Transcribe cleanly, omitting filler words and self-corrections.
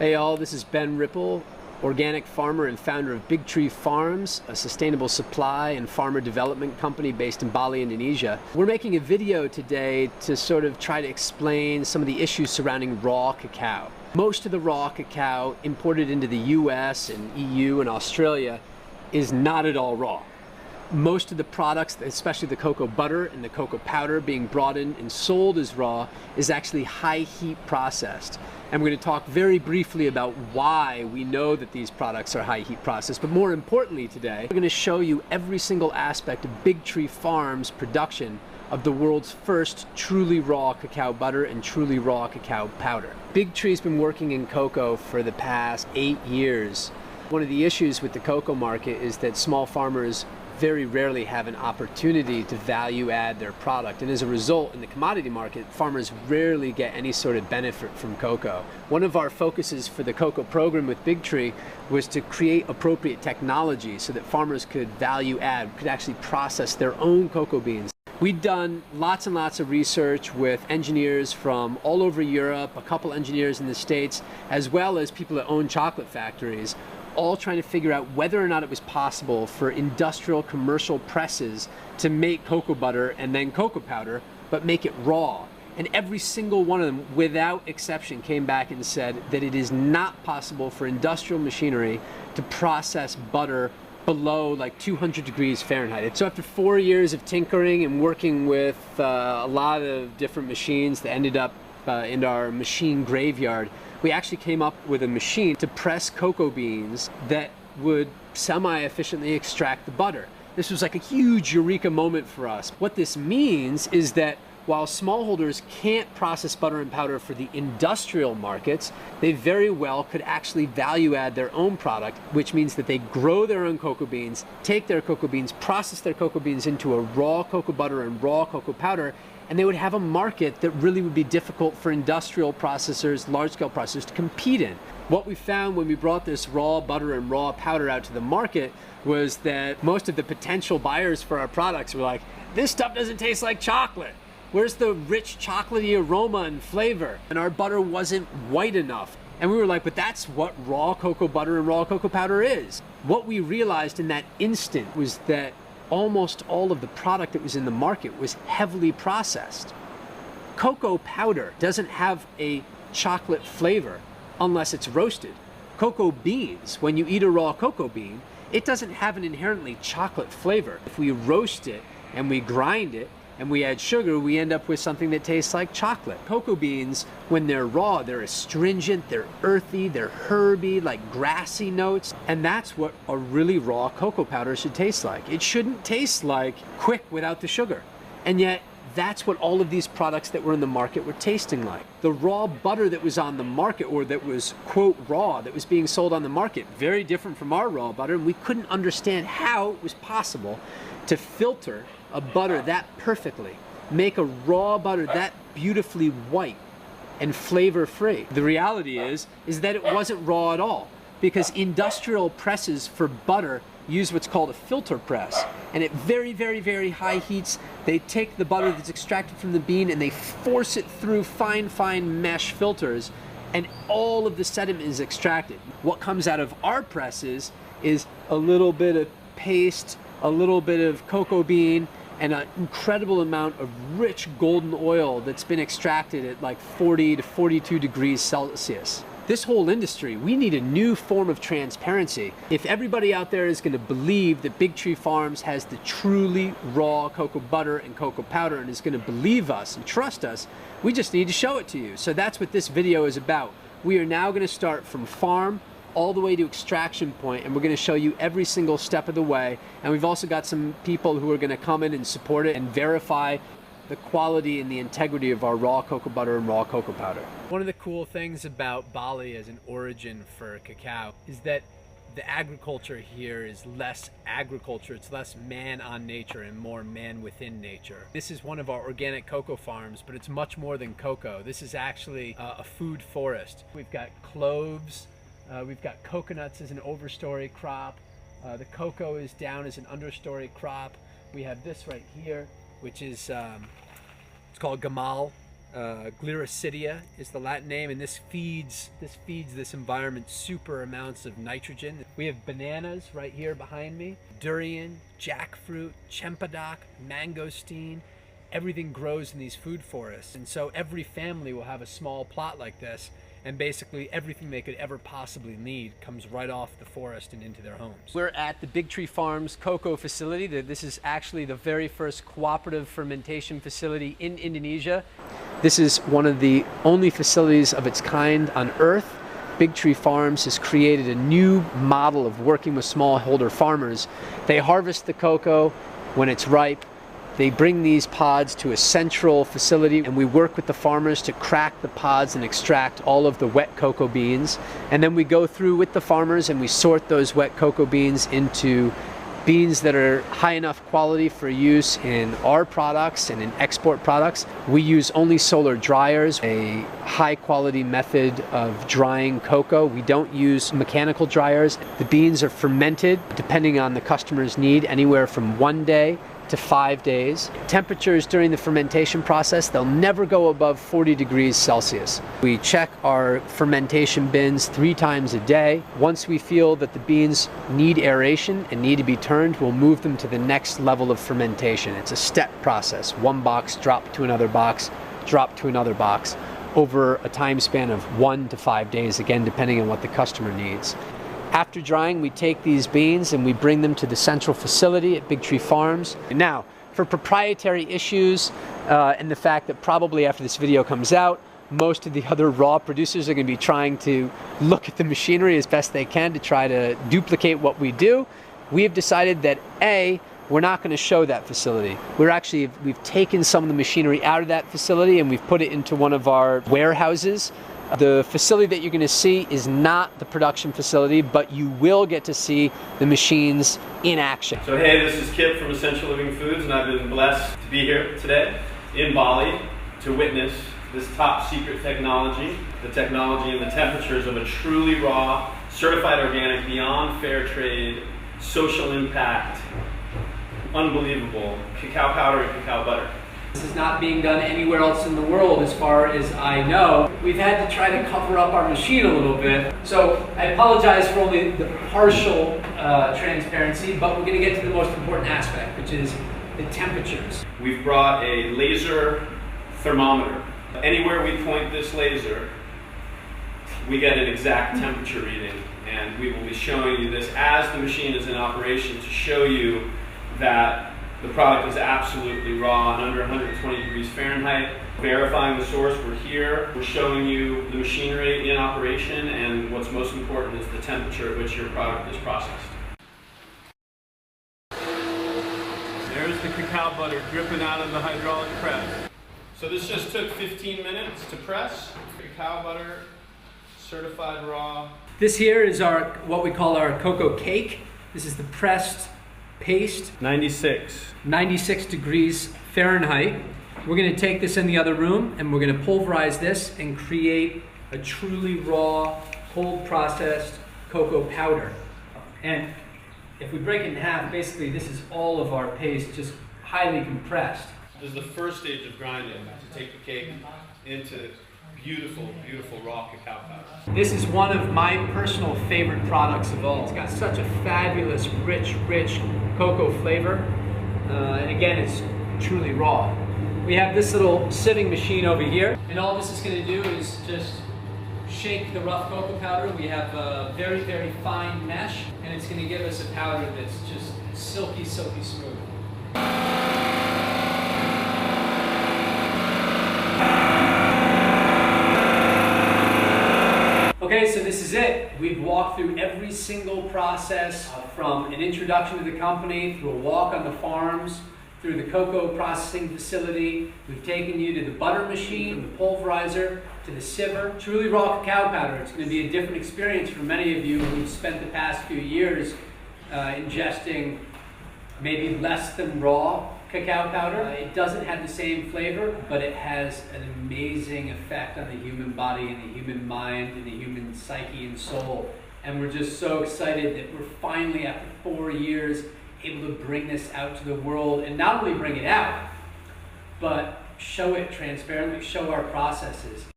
Hey all, this is Ben Ripple, organic farmer and founder of BigTree Farms, a sustainable supply and farmer development company based in Bali, Indonesia. We're making a video today to sort of try to explain some of the issues surrounding raw cacao. Most of the raw cacao imported into the US and EU and Australia is not at all raw. Most of the products, especially the cocoa butter and the cocoa powder being brought in and sold as raw, is actually high heat processed. And we're going to talk very briefly about why we know that these products are high heat processed. But more importantly today, we're going to show you every single aspect of BigTree Farms' production of the world's first truly raw cacao butter and truly raw cacao powder. BigTree's been working in cocoa for the past 8 years. One of the issues with the cocoa market is that small farmers very rarely have an opportunity to value add their product, and as a result, in the commodity market, farmers rarely get any sort of benefit from cocoa. One of our focuses for the cocoa program with BigTree was to create appropriate technology so that farmers could value add, could actually process their own cocoa beans. We've done lots and lots of research with engineers from all over Europe, a couple engineers in the States, as well as people that own chocolate factories, all trying to figure out whether or not it was possible for industrial commercial presses to make cocoa butter and then cocoa powder, but make it raw. And every single one of them, without exception, came back and said that it is not possible for industrial machinery to process butter below like 200 degrees Fahrenheit. So after 4 years of tinkering and working with a lot of different machines that ended up in our machine graveyard, we actually came up with a machine to press cocoa beans that would semi-efficiently extract the butter. This was like a huge eureka moment for us. What this means is that while smallholders can't process butter and powder for the industrial markets, they very well could actually value add their own product, which means that they grow their own cocoa beans, take their cocoa beans, process their cocoa beans into a raw cocoa butter and raw cocoa powder, and they would have a market that really would be difficult for industrial processors, large-scale processors to compete in. What we found when we brought this raw butter and raw powder out to the market was that most of the potential buyers for our products were like, this stuff doesn't taste like chocolate. Where's the rich chocolatey aroma and flavor? And our butter wasn't white enough. And we were like, but that's what raw cocoa butter and raw cocoa powder is. What we realized in that instant was that almost all of the product that was in the market was heavily processed. Cocoa powder doesn't have a chocolate flavor unless it's roasted. Cocoa beans, when you eat a raw cocoa bean, it doesn't have an inherently chocolate flavor. If we roast it and we grind it and we add sugar, we end up with something that tastes like chocolate. Cocoa beans, when they're raw, they're astringent, they're earthy, they're herby, like grassy notes, and that's what a really raw cocoa powder should taste like. It shouldn't taste like quick without the sugar. And yet, that's what all of these products that were in the market were tasting like. The raw butter that was on the market, or that was, quote, raw, that was being sold on the market, very different from our raw butter, and we couldn't understand how it was possible to filter a butter that perfectly, make a raw butter that beautifully white and flavor-free. The reality is that it wasn't raw at all, because industrial presses for butter use what's called a filter press, and at very, very, very high heats, they take the butter that's extracted from the bean and they force it through fine, fine mesh filters, and all of the sediment is extracted. What comes out of our presses is a little bit of paste, a little bit of cocoa bean, and an incredible amount of rich golden oil that's been extracted at like 40 to 42 degrees Celsius. This whole industry, we need a new form of transparency. If everybody out there is going to believe that BigTree Farms has the truly raw cocoa butter and cocoa powder and is going to believe us and trust us, we just need to show it to you. So that's what this video is about. We are now going to start from farm all the way to extraction point, and we're going to show you every single step of the way. And we've also got some people who are going to come in and support it and verify the quality and the integrity of our raw cocoa butter and raw cocoa powder. One of the cool things about Bali as an origin for cacao is that the agriculture here is less agriculture, it's less man on nature and more man within nature. This is one of our organic cocoa farms, but it's much more than cocoa. This is actually a food forest. We've got cloves, we've got coconuts as an overstory crop, the cocoa is down as an understory crop. We have this right here, which is it's called gamal. Gliricidia is the Latin name, and this feeds this environment super amounts of nitrogen. We have bananas right here behind me, durian, jackfruit, cempedoc, mangosteen. Everything grows in these food forests, and so every family will have a small plot like this, and basically everything they could ever possibly need comes right off the forest and into their homes. We're at the BigTree Farms cocoa facility. This is actually the very first cooperative fermentation facility in Indonesia. This is one of the only facilities of its kind on Earth. BigTree Farms has created a new model of working with smallholder farmers. They harvest the cocoa when it's ripe. They bring these pods to a central facility, and we work with the farmers to crack the pods and extract all of the wet cocoa beans. And then we go through with the farmers and we sort those wet cocoa beans into beans that are high enough quality for use in our products and in export products. We use only solar dryers, a high quality method of drying cocoa. We don't use mechanical dryers. The beans are fermented, depending on the customer's need, anywhere from 1 day to 5 days. Temperatures during the fermentation process, they'll never go above 40 degrees Celsius. We check our fermentation bins 3 times a day. Once we feel that the beans need aeration and need to be turned, we'll move them to the next level of fermentation. It's a step process. 1 box, drop to another box, drop to another box, over a time span of 1 to 5 days, again, depending on what the customer needs. After drying, we take these beans and we bring them to the central facility at BigTree Farms. Now, for proprietary issues and the fact that probably after this video comes out, most of the other raw producers are going to be trying to look at the machinery as best they can to try to duplicate what we do, we have decided that A, we're not going to show that facility. We've taken some of the machinery out of that facility and we've put it into one of our warehouses. The facility that you're going to see is not the production facility, but you will get to see the machines in action. So hey, this is Kip from Essential Living Foods, and I've been blessed to be here today in Bali to witness this top secret technology, the technology and the temperatures of a truly raw, certified organic, beyond fair trade, social impact, unbelievable cacao powder and cacao butter. This is not being done anywhere else in the world as far as I know. We've had to try to cover up our machine a little bit. So I apologize for only the partial transparency, but we're going to get to the most important aspect, which is the temperatures. We've brought a laser thermometer. Anywhere we point this laser, we get an exact temperature reading, and we will be showing you this as the machine is in operation to show you that the product is absolutely raw and under 120 degrees Fahrenheit. Verifying the source, we're here. We're showing you the machinery in operation, and what's most important is the temperature at which your product is processed. There's the cacao butter dripping out of the hydraulic press. So this just took 15 minutes to press. Cacao butter, certified raw. This here is what we call our cocoa cake. This is the pressed paste. 96 degrees Fahrenheit. We're going to take this in the other room and we're going to pulverize this and create a truly raw, cold processed cocoa powder. And if we break it in half, basically this is all of our paste, just highly compressed. This is the first stage of grinding to take the cake into beautiful, beautiful raw cacao powder. This is one of my personal favorite products of all. It's got such a fabulous, rich cocoa flavor. And again, it's truly raw. We have this little sieving machine over here, and all this is going to do is just shake the rough cocoa powder. We have a very, very fine mesh, and it's going to give us a powder that's just silky, silky smooth. Okay, so this is it. We've walked through every single process from an introduction to the company, through a walk on the farms, through the cocoa processing facility. We've taken you to the butter machine, the pulverizer, to the siever. Truly raw cacao powder. It's going to be a different experience for many of you who've spent the past few years ingesting maybe less than raw cacao powder. It doesn't have the same flavor, but it has an amazing effect on the human body and the human mind and the human psyche and soul. And we're just so excited that we're finally, after 4 years, able to bring this out to the world, and not only bring it out, but show it transparently, show our processes,